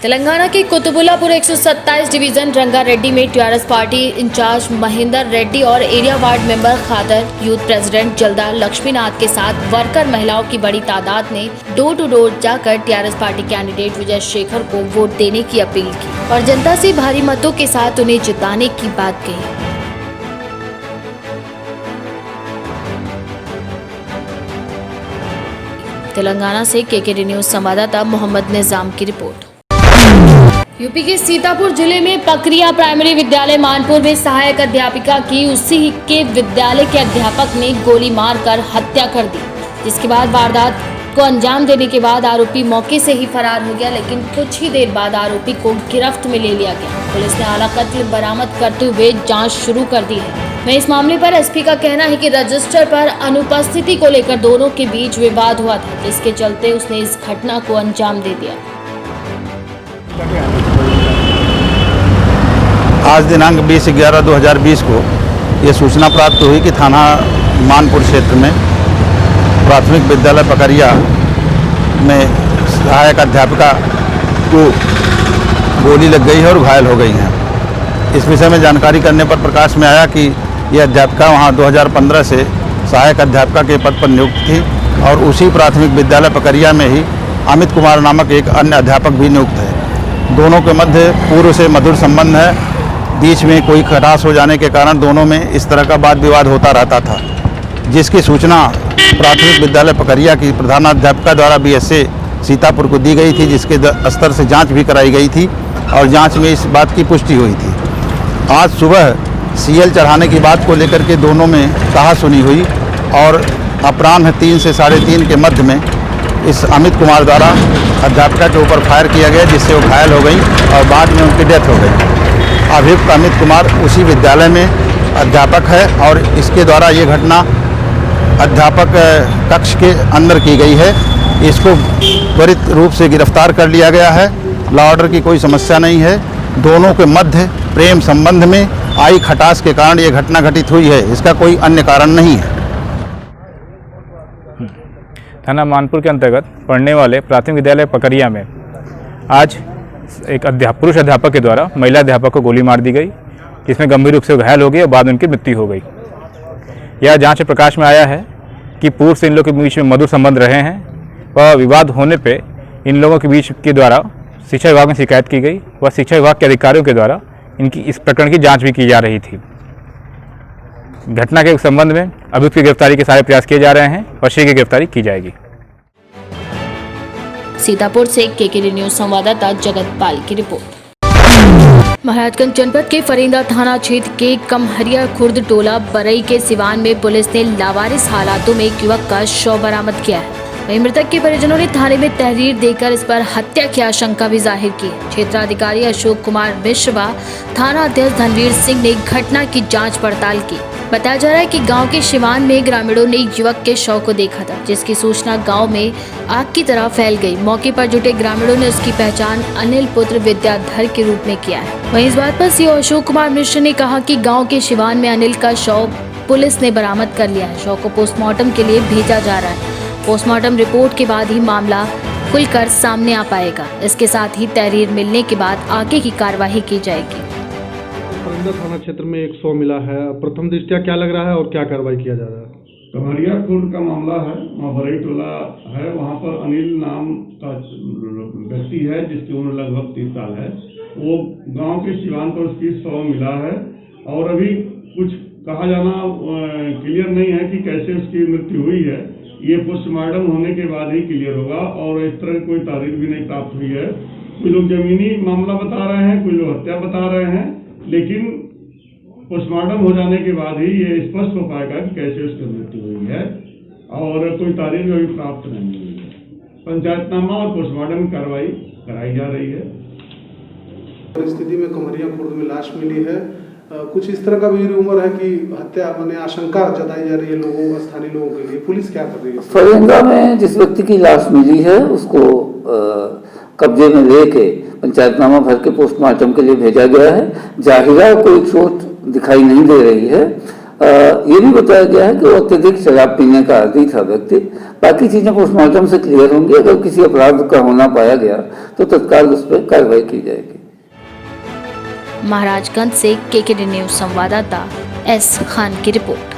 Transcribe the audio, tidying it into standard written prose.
तेलंगाना के कुतुबुल्लापुर 127 डिवीजन रंगारेड्डी में TRS party incharge Mahender Reddy और area ward member Khader, youth president Jaldar Lakshminath के साथ वर्कर महिलाओं की बड़ी तादाद ने डोर टू डोर जाकर TRS party candidate Vijay Shekhar को वोट देने की अपील की और जनता से भारी मतों के साथ उन्हें जिताने की बात कही। तेलंगाना से केकेडी न्यूज संवाददाता मोहम्मद निजाम की रिपोर्ट। यूपी के सीतापुर जिले में पकरिया प्राइमरी विद्यालय मानपुर में सहायक अध्यापिका की उसी के विद्यालय के अध्यापक ने गोली मारकर हत्या कर दी, जिसके बाद वारदात को अंजाम देने के बाद आरोपी मौके से ही फरार हो गया, लेकिन कुछ ही देर बाद आरोपी को गिरफ्त में ले लिया गया। पुलिस ने आला कत्ल बरामद करते हुए जांच शुरू कर दी है। वहीं इस मामले पर एसपी का कहना है कि रजिस्टर पर अनुपस्थिति को लेकर दोनों के बीच विवाद हुआ था, जिसके चलते उसने इस घटना को अंजाम दे दिया। आज दिनांक 20/11/2020 को ये सूचना प्राप्त हुई कि थाना मानपुर क्षेत्र में प्राथमिक विद्यालय पकरिया में सहायक अध्यापिका को गोली लग गई है और घायल हो गई हैं। इस विषय में जानकारी करने पर प्रकाश में आया कि यह अध्यापिका वहां 2015 से सहायक अध्यापिका के पद पर नियुक्त थी और उसी प्राथमिक विद्यालय पकरिया में ही अमित कुमार नामक एक अन्य अध्यापक भी नियुक्त है। दोनों के मध्य पूर्व से मधुर संबंध है। बीच में कोई खटास हो जाने के कारण दोनों में इस तरह का वाद विवाद होता रहता था, जिसकी सूचना प्राथमिक विद्यालय पकरिया की प्रधानाध्यापिका द्वारा बीएसए सीतापुर को दी गई थी, जिसके स्तर से जांच भी कराई गई थी और जांच में इस बात की पुष्टि हुई थी। आज सुबह सीएल चढ़ाने की बात को लेकर के दोनों में कहासुनी हुई और अपराह्न 3 से 3:30 के मध्य में इस अमित कुमार द्वारा अध्यापिका के ऊपर फायर किया गया, जिससे वो घायल हो गई और बाद में उनकी डेथ हो गई। अभियुक्त अमित कुमार उसी विद्यालय में अध्यापक है और इसके द्वारा ये घटना अध्यापक कक्ष के अंदर की गई है। इसको त्वरित रूप से गिरफ्तार कर लिया गया है। लॉ ऑर्डर की कोई समस्या नहीं है। दोनों के मध्य प्रेम संबंध में आई खटास के कारण ये घटना घटित हुई है, इसका कोई अन्य कारण नहीं है। थाना मानपुर के अंतर्गत पढ़ने वाले प्राथमिक विद्यालय पकरिया में आज एक पुरुष अध्यापक के द्वारा महिला अध्यापक को गोली मार दी गई, जिसमें गंभीर रूप से घायल हो गई और बाद में उनकी मृत्यु हो गई। यह जांच में प्रकाश में आया है कि पूर्व से इन लोगों के बीच में मधुर संबंध रहे हैं व विवाद होने पे इन लोगों के बीच के द्वारा शिक्षा विभाग में शिकायत की गई व शिक्षा विभाग के अधिकारियों के द्वारा इनकी इस प्रकरण की जाँच भी की जा रही थी। घटना के संबंध में अभियुक्त की गिरफ्तारी के सारे प्रयास किए जा रहे हैं और शीघ्र गिरफ्तारी की जाएगी। सीतापुर से केकेडी न्यूज संवाददाता जगत पाल की रिपोर्ट। महाराजगंज जनपद के फरीदा थाना क्षेत्र के कमहरिया खुर्द टोला बरई के सिवान में पुलिस ने लावारिस हालातों में एक युवक का शव बरामद किया है। वहीं मृतक के परिजनों ने थाने में तहरीर देकर इस पर हत्या की आशंका भी जाहिर की है। क्षेत्राधिकारी अशोक कुमार मिश्र व थाना अध्यक्ष धनवीर सिंह ने घटना की जांच पड़ताल की। बताया जा रहा है कि गांव के शिवान में ग्रामीणों ने युवक के शव को देखा था, जिसकी सूचना गांव में आग की तरह फैल गई। मौके पर जुटे ग्रामीणों ने उसकी पहचान अनिल पुत्र विद्याधर के रूप में किया है। वहीं इस बात पर सीओ अशोक कुमार मिश्र ने कहा कि गाँव के शिवान में अनिल का शव पुलिस ने बरामद कर लिया है। शव को पोस्टमार्टम के लिए भेजा जा रहा है। पोस्टमार्टम रिपोर्ट के बाद ही मामला खुलकर सामने आ पाएगा। इसके साथ ही तहरीर मिलने के बाद आगे की कार्यवाही की जाएगी। फरीदा थाना क्षेत्र में एक शव मिला है, प्रथम दृष्टया क्या लग रहा है और क्या कार्रवाई किया जा रहा है? कमरिया खुर्द का मामला है। वहाँ बरई टोला है, वहाँ पर अनिल नाम का व्यक्ति है जिसकी उम्र लगभग 30 साल है। वो गांव के सिवान पर उसकी शव मिला है और अभी कुछ कहा जाना क्लियर नहीं है कि कैसे उसकी मृत्यु हुई है। ये पोस्टमार्टम होने के बाद ही क्लियर होगा और इस तरह कोई तारीख भी नहीं प्राप्त हुई है। कोई लोग जमीनी मामला बता रहे हैं, कोई लोग हत्या बता रहे हैं, लेकिन पोस्टमार्टम हो जाने के बाद ही ये स्पष्ट हो पाएगा कि कैसे उसकी मृत्यु हुई है और कोई तारीख अभी प्राप्त नहीं हुई है। पंचायतनामा और पोस्टमार्टम की कार्रवाई कराई जा रही है। परिस्थिति में कमरिया खुर्द में लाश मिली है। कुछ इस तरह का भी रूमर है कि हत्या माने आशंका जताई जा रही है लोगों, स्थानीय लोगों के लिए। पुलिस क्या कर रही है? फरीदा में जिस व्यक्ति की लाश मिली है उसको कब्जे में लेके पंचायतनामा भर के पोस्टमार्टम के लिए भेजा गया है। जाहिरा कोई चोट दिखाई नहीं दे रही है ये भी बताया गया है कि वो अत्यधिक शराब पीने का आदी था व्यक्ति। बाकी चीजें पोस्टमार्टम से क्लियर होंगी। अगर किसी अपराध का होना पाया गया तो तत्काल उस पर कार्रवाई की जाएगी। महाराजगंज से केकेडी न्यूज संवाददाता एस खान की रिपोर्ट।